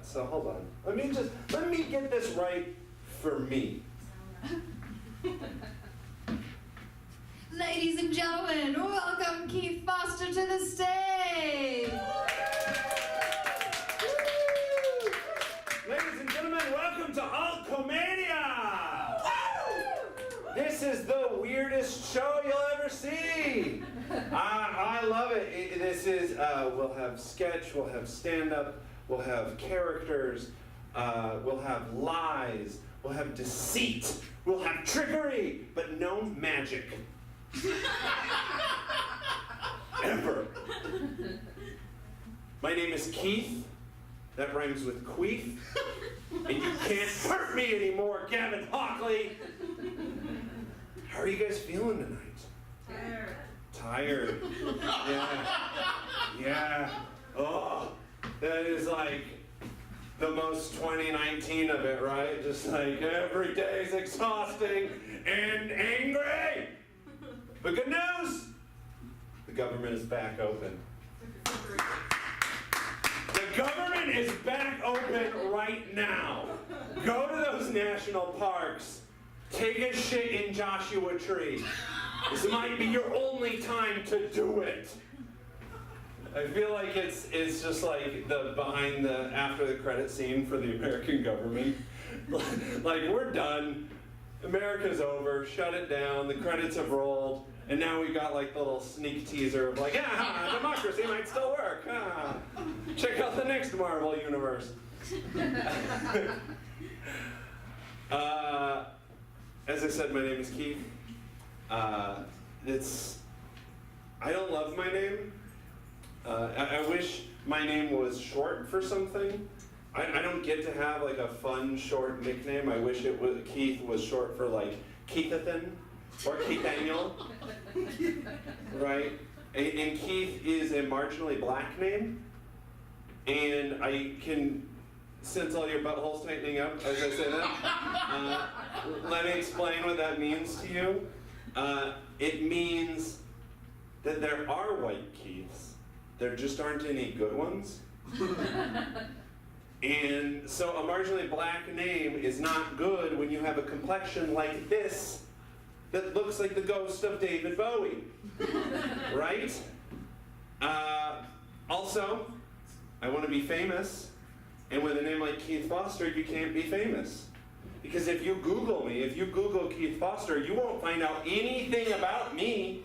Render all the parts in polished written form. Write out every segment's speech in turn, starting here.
So hold on. Let me get this right for me. Ladies and gentlemen, welcome Keith Foster to the stage. Ladies and gentlemen, welcome to Comoedia. This is the weirdest show you'll ever see. I love it. This is, we'll have sketch, we'll have stand-up, we'll have characters, we'll have lies, we'll have deceit, we'll have trickery, but no magic. Ever. My name is Keith. That rhymes with queef. And you can't hurt me anymore, Gavin Hockley. How are you guys feeling tonight? Tired. Yeah. Oh, that is like the most 2019 of it, right? Just like every day is exhausting and angry. But good news, the government is back open. The government is back open right now. Go to those national parks. Take a shit in Joshua Tree. This might be your only time to do it. I feel like it's just like the after the credit scene for the American government. Like, we're done. America's over. Shut it down. The credits have rolled. And now we got like the little sneak teaser of like, democracy might still work. Check out the next Marvel universe. As I said, my name is Keith. I don't love my name. I wish my name was short for something. I don't get to have like a fun short nickname. I wish Keith was short for like Keithathan or Keith Daniel, right? And Keith is a marginally black name, and I can sense all your buttholes tightening up as I say that. Let me explain what that means to you. It means that there are white Keiths. There just aren't any good ones. And so a marginally black name is not good when you have a complexion like this that looks like the ghost of David Bowie. Right? Also, I want to be famous. And with a name like Keith Foster, you can't be famous. Because if you Google me, if you Google Keith Foster, you won't find out anything about me.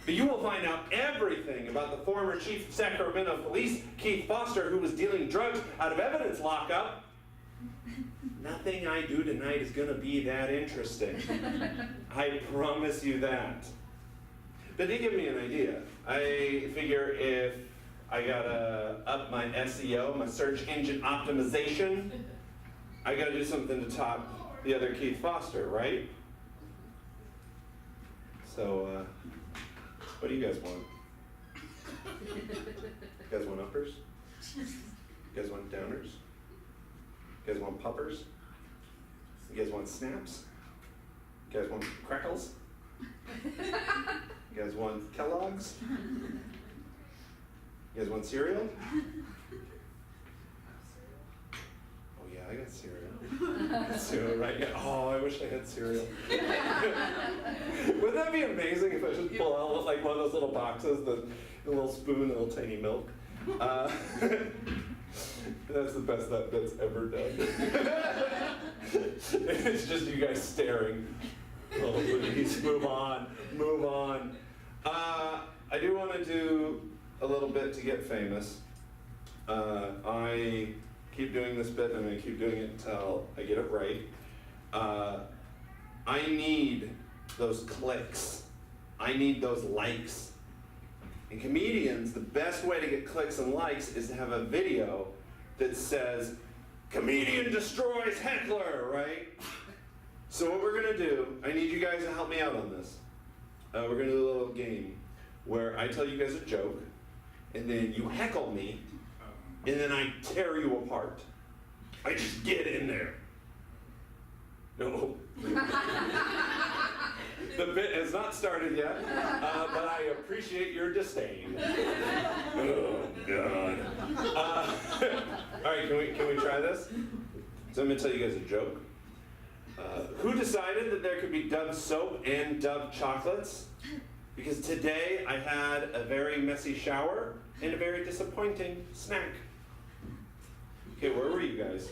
But you will find out everything about the former chief of Sacramento Police, Keith Foster, who was dealing drugs out of evidence lockup. Nothing I do tonight is going to be that interesting. I promise you that. But they give me an idea. I figure if I gotta up my SEO, my search engine optimization, I gotta do something to top the other Keith Foster, right? So, what do you guys want? You guys want uppers? You guys want downers? You guys want puppers? You guys want snaps? You guys want crackles? You guys want Kellogg's? You guys want cereal? Oh yeah, I got cereal. Cereal, right? Yeah. Oh, I wish I had cereal. Wouldn't that be amazing if I just pull out like one of those little boxes, the little spoon, a little tiny milk? That's the best that bit's ever done. It's just you guys staring. Oh, please, move on, move on. I do want to do a little bit to get famous. I keep doing this bit, and I'm going to keep doing it until I get it right. I need those clicks. I need those likes. And comedians, the best way to get clicks and likes is to have a video that says, "Comedian destroys heckler," right? So what we're going to do, I need you guys to help me out on this. We're going to do a little game where I tell you guys a joke, and then you heckle me, and then I tear you apart. I just get in there. No. The bit has not started yet, but I appreciate your disdain. Oh, God. All right, can we try this? So I'm going to tell you guys a joke. Who decided that there could be Dove soap and Dove chocolates? Because today I had a very messy shower and a very disappointing snack. Okay, where were you guys?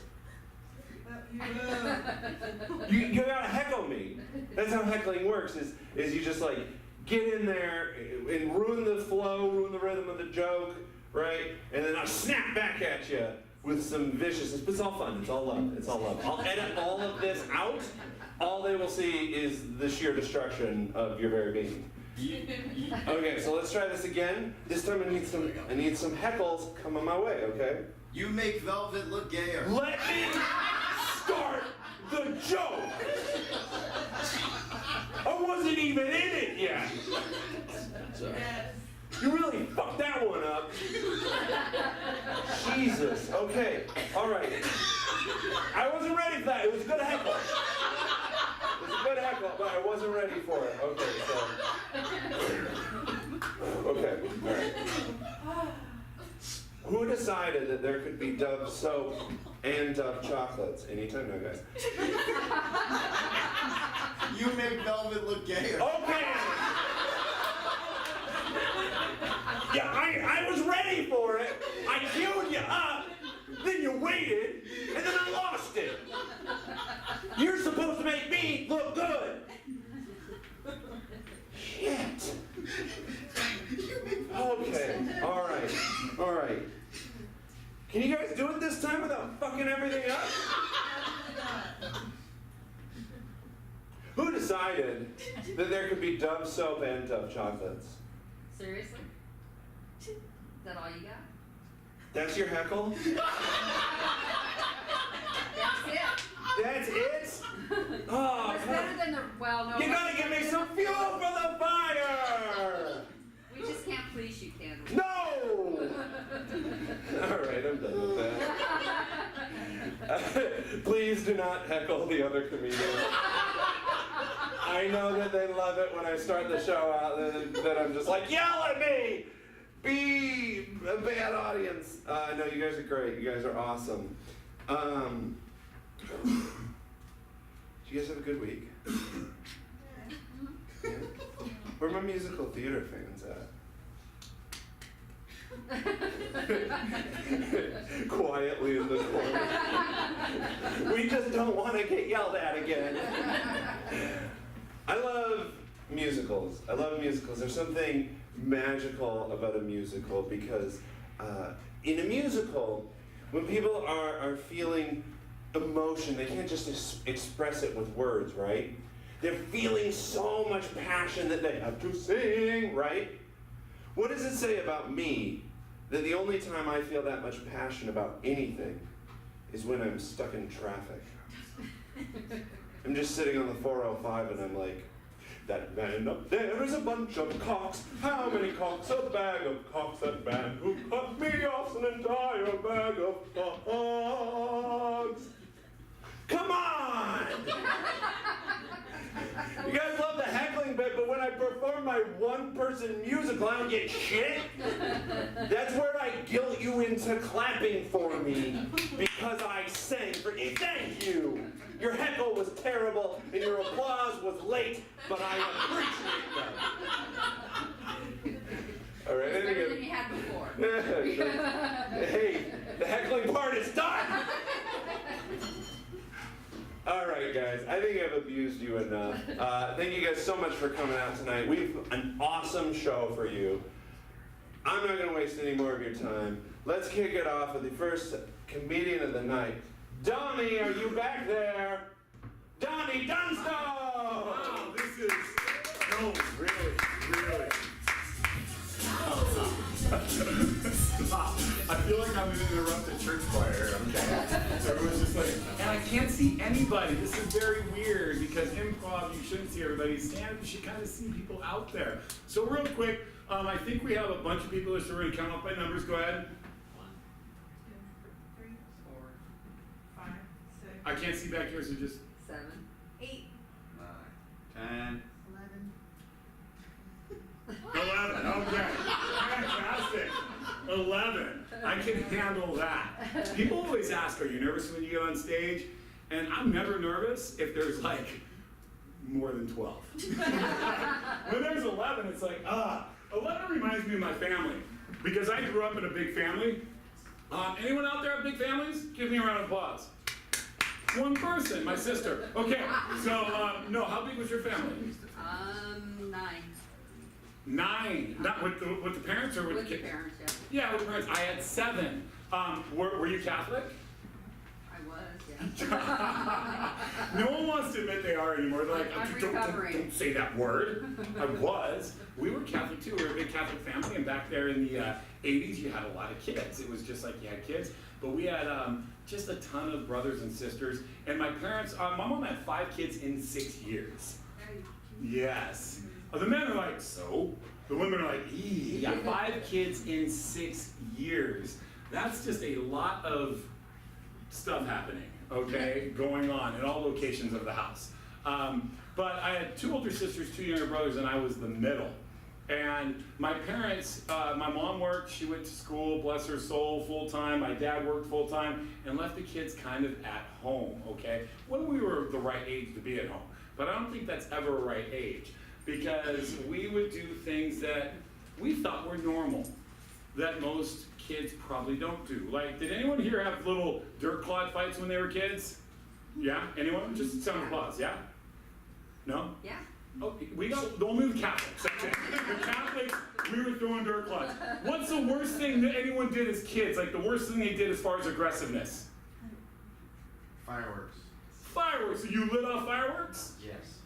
You gotta heckle me. That's how heckling works, is you just like get in there and ruin the flow, ruin the rhythm of the joke, right? And then I'll snap back at you with some viciousness. But it's all fun, it's all love, it's all love. I'll edit all of this out. All they will see is the sheer destruction of your very being. Okay, so let's try this again. This time I need some heckles coming my way, okay? You make velvet look gayer. Let me start the joke! I wasn't even in it yet! You really fucked that one up. Jesus. Okay, alright. I wasn't ready for that. It was a good heckle. It was a good heckle, but I wasn't ready for it. Okay, so. Okay, alright. Who decided that there could be Dove soap and Dove chocolates? Anytime now, guys. You make velvet look gayer. Okay! Yeah, I was ready for it. I queued you up, then you waited, and then I lost it. You're supposed to make me look good. Shit. Okay, all right. Can you guys do it this time without fucking everything up? Who decided that there could be Dove soap and Dove chocolates? Seriously? Is that all you got? That's your heckle? That's it. That's it? Oh, It's better than the, well, no. you gotta give me some fuel for the fire! We just can't please you, can we? No! All right, I'm done with that. Please do not heckle the other comedians. I know that they love it when I start the show out, that I'm just like, yell at me! Be a bad audience. No, you guys are great. You guys are awesome. Did you guys have a good week? Yeah? Where are my musical theater fans at? Quietly in the corner. We just don't want to get yelled at again. I love musicals. There's something magical about a musical because in a musical, when people are feeling emotion, they can't just express it with words, right? They're feeling so much passion that they have to sing, right? What does it say about me that the only time I feel that much passion about anything is when I'm stuck in traffic? I'm just sitting on the 405 and I'm like, that man up there is a bunch of cocks. How many cocks? A bag of cocks. That man who cut me off's an entire bag of cocks. Come on! You guys love the heckling bit, but when I perform my one-person musical, I don't get shit. That's where I guilt you into clapping for me because I sang for you. Thank you. Your heckle was terrible and your applause was late, but I appreciate that. All right. It's better than you had before. Hey, the heckling part is done. All right, guys. I think I've abused you enough. Thank you guys so much for coming out tonight. We've an awesome show for you. I'm not going to waste any more of your time. Let's kick it off with the first comedian of the night. Donnie, are you back there? Donnie Dunstone! Wow, this is, no, really. I feel like I'm in an interrupted church choir, okay? Everyone's just like, and I can't see anybody. This is very weird because improv, you shouldn't see everybody. Stand, you should kind of see people out there. So real quick, I think we have a bunch of people that's already count up by numbers. Go ahead. 1, 2, 3, 4, 5, 6. I can't see back here, so just 7, 8, 9, 10, can handle that. People always ask, are you nervous when you get on stage? And I'm never nervous if there's like more than 12. When there's 11, it's like, 11 reminds me of my family. Because I grew up in a big family. Anyone out there have big families? Give me a round of applause. One person, my sister. Okay, so, no, how big was your family? 9. 9. Not with the parents or with the kids? With the parents, yeah. Yeah, with the parents. I had 7. Were you Catholic? I was, yeah. No one wants to admit they are anymore. They're like, I'm don't recovering. say that word. I was. We were Catholic too. We were a big Catholic family, and back there in the 80s, you had a lot of kids. It was just like you had kids. But we had just a ton of brothers and sisters. And my parents, my mom had 5 kids in 6 years. Yes. The men are like, so? The women are like, eee. Yeah, 5 kids in 6 years. That's just a lot of stuff happening, okay, going on in all locations of the house. But I had 2 older sisters, 2 younger brothers, and I was the middle. And my parents, my mom worked, she went to school, bless her soul, full time. My dad worked full time and left the kids kind of at home, okay? When we were the right age to be at home. But I don't think that's ever a right age, because we would do things that we thought were normal, that most kids probably don't do. Like, did anyone here have little dirt clod fights when they were kids? Yeah? Anyone? Just sound applause, yeah? No? Yeah. Oh, we got only the Catholics. That's it. The Catholics, we were throwing dirt clods. What's the worst thing that anyone did as kids? Like the worst thing they did as far as aggressiveness? Fireworks. Fireworks. So you lit off fireworks? Yes.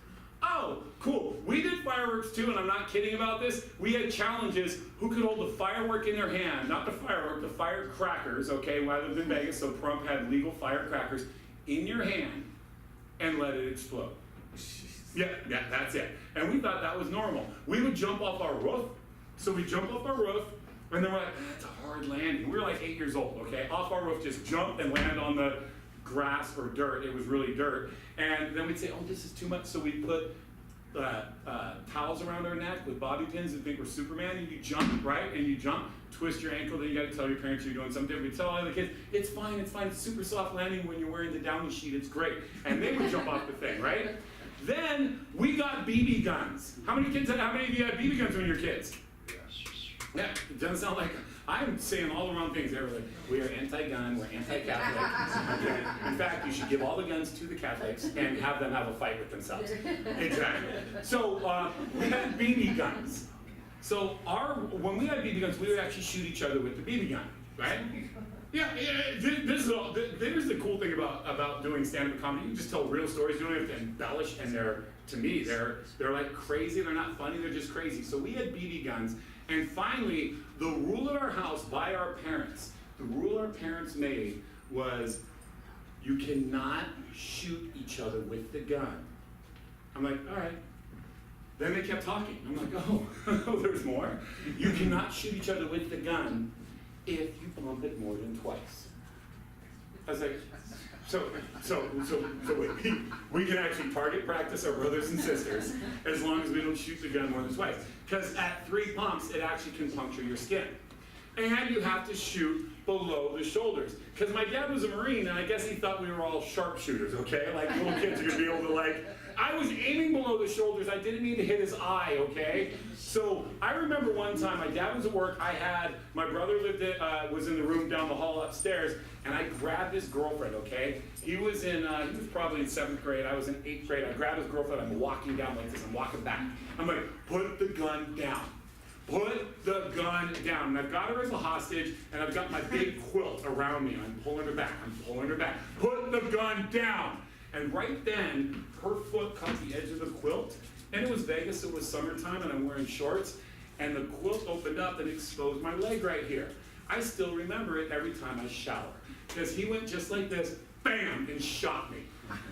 Oh, cool. We did fireworks too, and I'm not kidding about this. We had challenges. Who could hold the firework in their hand? Not the firework, the firecrackers, okay? When I lived in Vegas, so Prump had legal firecrackers in your hand and let it explode. Yeah, that's it. And we thought that was normal. We would jump off our roof. So we jump off our roof, and then we're like, it's a hard landing. We were like 8 years old, okay? Off our roof, just jump and land on the grass or dirt. It was really dirt. And then we'd say, oh, this is too much. So we put towels around our neck with bobby pins and think we're Superman, and you jump, right? And you jump, twist your ankle, then you gotta tell your parents you're doing something. We tell all the kids, it's fine, it's super soft landing when you're wearing the downy sheet, it's great. And they would jump off the thing, right? Then we got BB guns. How many of you had BB guns when you were kids? Yeah, it doesn't sound like, I'm saying all the wrong things. They're like, we are anti-gun, we're anti-Catholic. Okay. In fact, you should give all the guns to the Catholics and have them have a fight with themselves. Exactly. So we had BB guns. So when we had BB guns, we would actually shoot each other with the BB gun, right? Yeah, this is all. There's the cool thing about doing stand-up comedy. You just tell real stories. You don't have to embellish, and to me, they're like crazy. They're not funny. They're just crazy. So we had BB guns, and finally, the rule at our house by our parents, the rule our parents made was, you cannot shoot each other with the gun. I'm like, all right. Then they kept talking. I'm like, oh, there's more. You cannot shoot each other with the gun if you bump it more than twice. I was like, so wait, we can actually target practice our brothers and sisters as long as we don't shoot the gun more than twice. Because at 3 pumps, it actually can puncture your skin. And you have to shoot below the shoulders. Because my dad was a Marine, and I guess he thought we were all sharpshooters, okay? Like little kids are gonna be able to like, I was aiming below the shoulders, I didn't mean to hit his eye, okay? So I remember one time, my dad was at work, my brother was in the room down the hall upstairs, and I grabbed his girlfriend, okay? He was probably in 7th grade, I was in 8th grade, I grabbed his girlfriend, I'm walking down like this, I'm walking back. I'm like, put the gun down. Put the gun down. And I've got her as a hostage, and I've got my big quilt around me. I'm pulling her back. Put the gun down. And right then, her foot caught the edge of the quilt. And it was Vegas, it was summertime, and I'm wearing shorts. And the quilt opened up and exposed my leg right here. I still remember it every time I shower. Because he went just like this, bam, and shot me.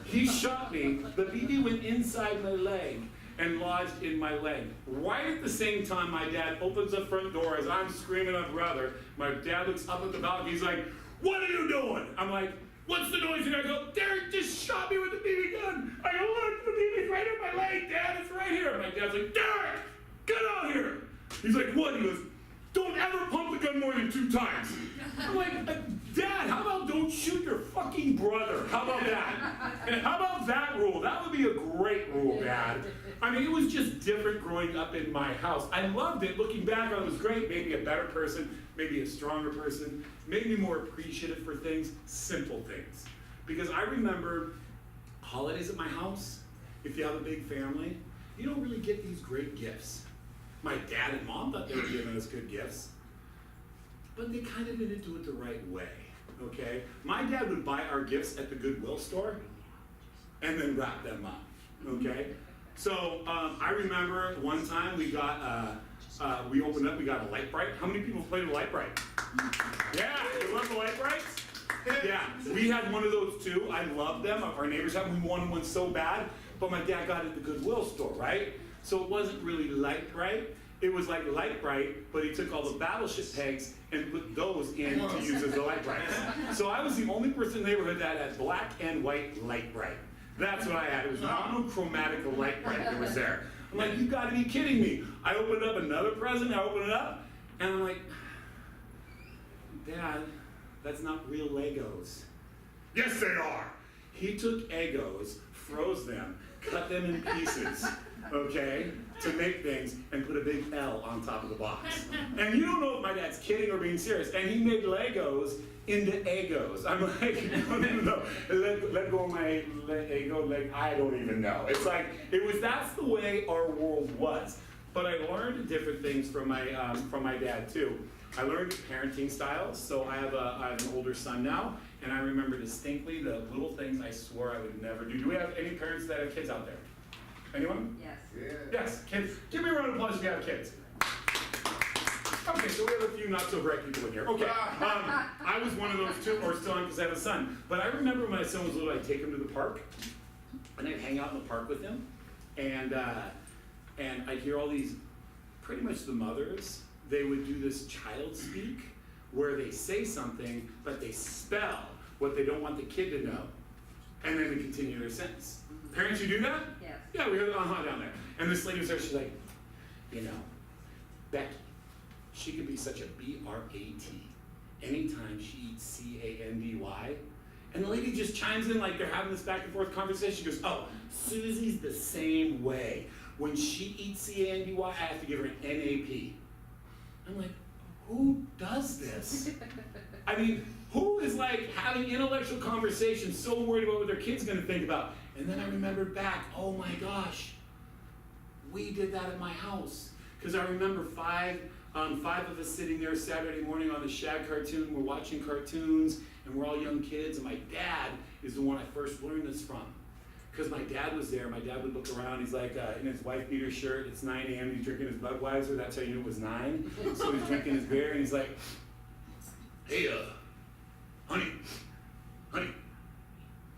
He shot me, the BB went inside my leg and lodged in my leg. Right at the same time, my dad opens the front door as I'm screaming up brother. My dad looks up at the balcony, he's like, what are you doing? I'm like, what's the noise? And I go, Derek just shot me with a BB gun. I go, look, the BB's right in my leg, Dad, it's right here. My dad's like, Derek, get out here. He's like, what? He goes, don't ever pump the gun more than 2 times. I'm like, Dad, how about don't shoot your fucking brother? How about that? And how about that rule? That would be a great rule, Dad. I mean, it was just different growing up in my house. I loved it. Looking back, I was great. Maybe a better person, maybe a stronger person, made me more appreciative for things, simple things. Because I remember holidays at my house, if you have a big family, you don't really get these great gifts. My dad and mom thought they were giving us good gifts, but they kind of didn't do it the right way, okay? My dad would buy our gifts at the Goodwill store and then wrap them up, okay? So I remember one time we got, we opened up, we got a light bright. How many people played a light bright? Yeah, you love the light brights? Yeah, we had one of those too. I loved them. Our neighbors had, we wanted one so bad, but my dad got it at the Goodwill store, right? So it wasn't really light bright. It was like light bright, but he took all the battleship pegs and put those in to use as the light brights. So I was the only person in the neighborhood that had black and white light bright. That's what I had. It was monochromatic light bright that was there. I'm like, you gotta be kidding me. I opened up another present, I opened it up, and I'm like, Dad, that's not real Legos. Yes, they are. He took Egos, froze them, cut them in pieces, okay, to make things, and put a big L on top of the box. And you don't know if my dad's kidding or being serious. And he made Legos into Egos. I'm like, no. Let go of my Ego, like, I don't even know. It's like, that's the way our world was. But I learned different things from my dad too. I learned parenting styles. So I have an older son now, and I remember distinctly the little things I swore I would never do. Do we have any parents that have kids out there? Anyone? Yes. Yeah. Yes, kids. Give me a round of applause if you have kids. Okay, so we have a few not so bright people in here. Okay, I was one of those too, or still am because I have a son. But I remember when my son was little, I'd take him to the park, and I'd hang out in the park with him, and I'd hear all these, pretty much the mothers, they would do this child speak, where they say something, but they spell what they don't want the kid to know, and then they continue their sentence. Parents, you do that? Yes. Yeah, we heard down there. And this lady was there, she's like, you know, Becky, she could be such a B-R-A-T anytime she eats C-A-N-D-Y. And the lady just chimes in like they're having this back and forth conversation. She goes, oh, Susie's the same way. When she eats C-A-N-D-Y, I have to give her an N-A-P. I'm like, who does this? I mean, who is like having intellectual conversations so worried about what their kid's gonna think about? And then I remembered back, oh my gosh, we did that at my house. Because I remember five of us sitting there Saturday morning on the Shag cartoon, we're watching cartoons, and we're all young kids, and my dad is the one I first learned this from. Because my dad was there, my dad would look around, he's like in his wife beater shirt, it's 9 a.m., he's drinking his Budweiser, that's how you knew it was 9. So he's drinking his beer, and he's like, hey, honey.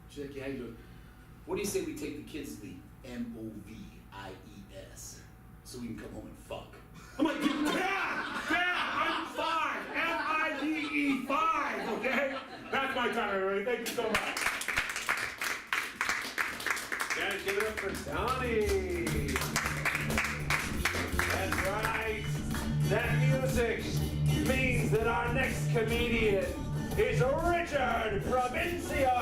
She's like, yeah, he goes, what do you say we take the kids to the M-O-V-I-E-S so we can come home and fuck? I'm like, Dad, I'm 5, F-I-V-E, 5, okay? That's my time, everybody. Thank you so much. Guys, give it up for Donnie. That's right. That music means that our next comedian is Richard Provincio.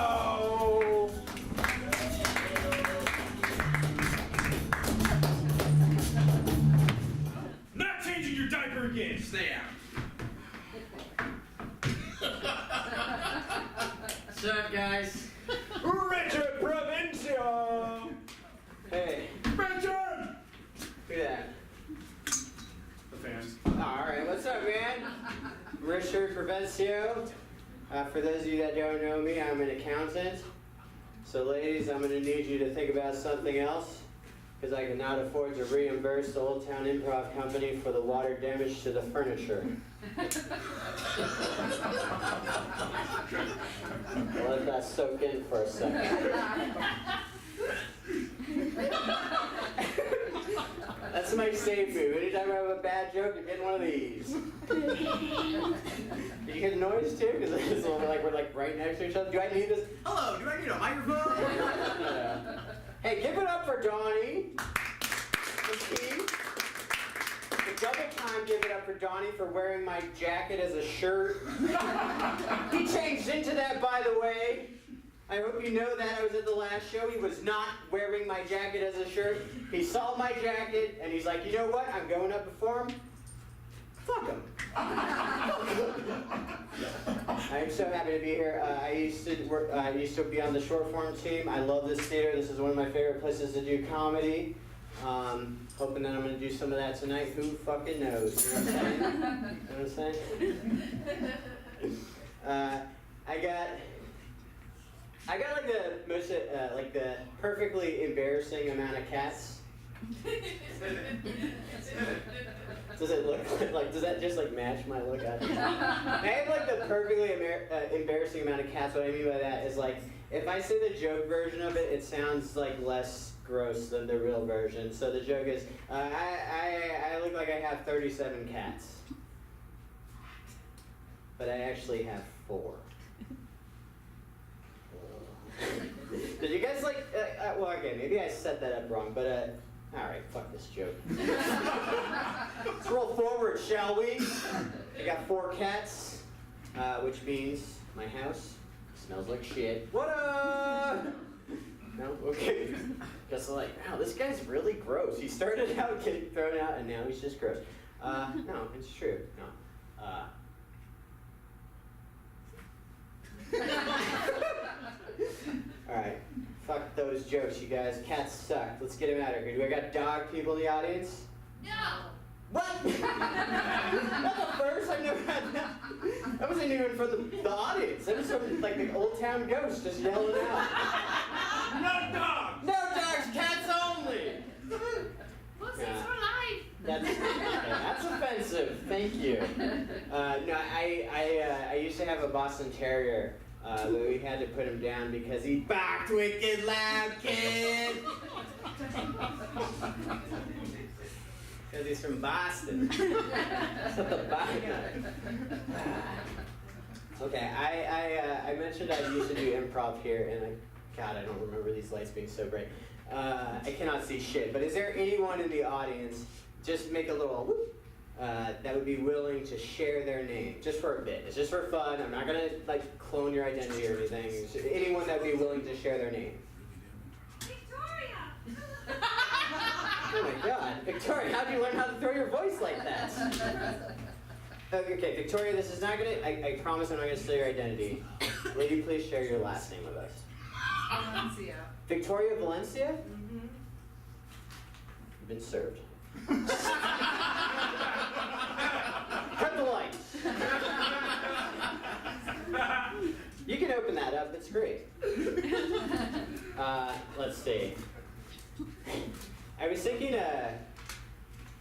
Not changing your diaper again. Stay out. What's up, guys? Richard Provincio. Hey, Richard! who that? The fans. Alright, what's up, man? Richard Provencio. For those of you that don't know me, I'm an accountant. So ladies, I'm gonna need you to think about something else, because I cannot afford to reimburse the Old Town Improv Company for the water damage to the furniture. I'll let that soak in for a second. That's my safe move. Anytime I have a bad joke, I'm getting one of these. Did you hear the noise too? Because it's like we're like right next to each other. Do I need this? Hello, do I need a microphone? Hey, give it up for Donnie. The double time give it up for Donnie for wearing my jacket as a shirt. He changed into that, by the way. I hope you know that. I was at the last show. He was not wearing my jacket as a shirt. He saw my jacket, and he's like, you know what? I'm going up before him. Fuck him. I'm so happy to be here. I used to be on the short form team. I love this theater. This is one of my favorite places to do comedy. Hoping that I'm going to do some of that tonight. Who fucking knows? You know what I'm saying? I got like the most like the perfectly embarrassing amount of cats. Does it look like, does that just like match my look? I have like the perfectly embarrassing amount of cats. What I mean by that is like, if I say the joke version of it, it sounds like less gross than the real version. So the joke is, I look like I have 37 cats. But I actually have 4. Did you guys like, well, okay, maybe I set that up wrong, but, alright, fuck this joke. Let's roll forward, shall we? I got 4 cats, which means my house smells like shit. What up? No? Okay. Just like, wow, this guy's really gross. He started out getting thrown out, and now he's just gross. No, it's true. No. Alright. Fuck those jokes, you guys. Cats suck. Let's get him out of here. Do I got dog people in the audience? No! What? That's a first? I've never had that. That wasn't even from the audience. That was from like the Old Town Ghost just yelling out. No dogs! No dogs, cats only! Pussies for life! That's offensive. Thank you. No, I used to have a Boston Terrier, but we had to put him down because he barked wicked loud, kid. Because he's from Boston. That's what the Boston. Okay, I mentioned I used to do improv here, and God, I don't remember these lights being so bright. I cannot see shit. But is there anyone in the audience, just make a little whoop, that would be willing to share their name, just for a bit? It's just for fun. I'm not gonna like clone your identity or anything. It's just anyone that would be willing to share their name. Victoria! Oh my God, Victoria, how do you learn how to throw your voice like that? Okay, Victoria, this is not gonna. I promise I'm not gonna steal your identity. Will you please share your last name with us? Valencia. Victoria Valencia? Mm-hmm. You've been served. Cut the lights. You can open that up, it's great. Let's see. I was thinking, I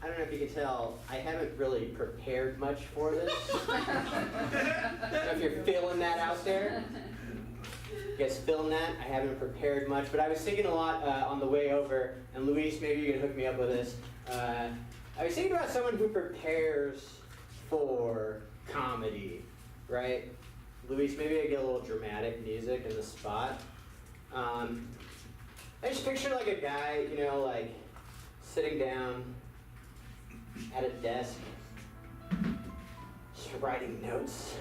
don't know if you can tell, I haven't really prepared much for this. I don't know if you're feeling that out there. You guys feeling that? I haven't prepared much, but I was thinking a lot on the way over, and Luis, maybe you can hook me up with this. I was thinking about someone who prepares for comedy, right? Luis, maybe I get a little dramatic music in the spot. I just picture like a guy, you know, like sitting down at a desk, just writing notes.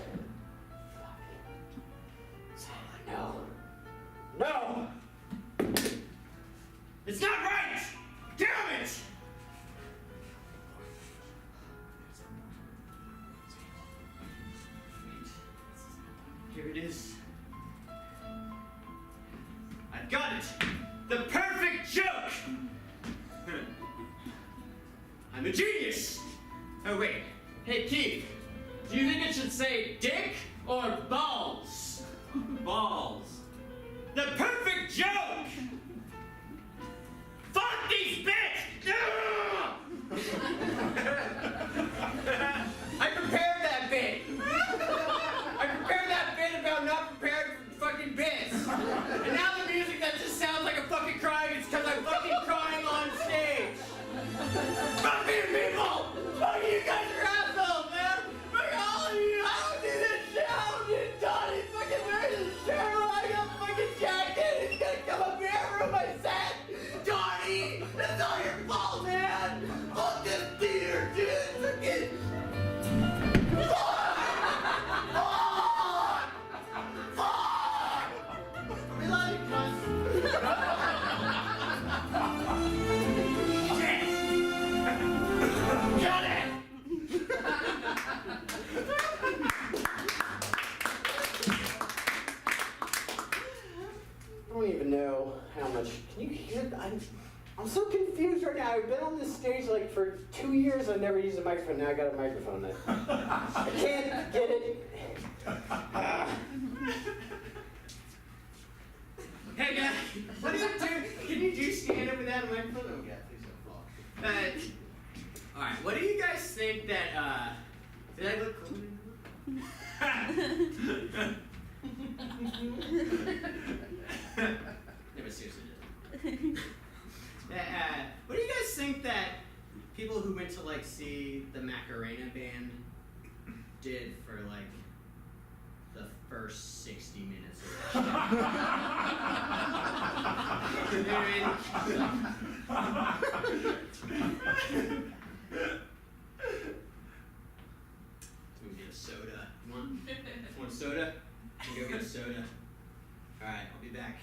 No. No! It's not right! Damn it! Here it is. I've got it! The perfect joke! I'm a genius! Oh wait, hey Keith, do you think it should say dick or balls? Balls. The perfect joke! Fuck these bits! I prepared that bit! I prepared that bit about not prepared for fucking bits! And now the music that just sounds like I'm fucking crying is because I'm fucking crying on stage! Fuck you people! Fuck you guys are assholes, man! Fuck all of you! I don't do this shit! I don't do much. Can you hear? I'm so confused right now. I've been on this stage like for 2 years. I've never used a microphone. Now I got a microphone. I can't get it. Hey guys, what do you do? Can you do stand up without a microphone? Oh god, please don't fall. Alright, what do you guys think that, did I look cool? Never seriously did. What do you guys think that people who went to like see the Macarena band did for like the first 60 minutes of the show? You know what I mean? Let me get a soda. Want a soda? Let me go get a soda. Alright, I'll be back.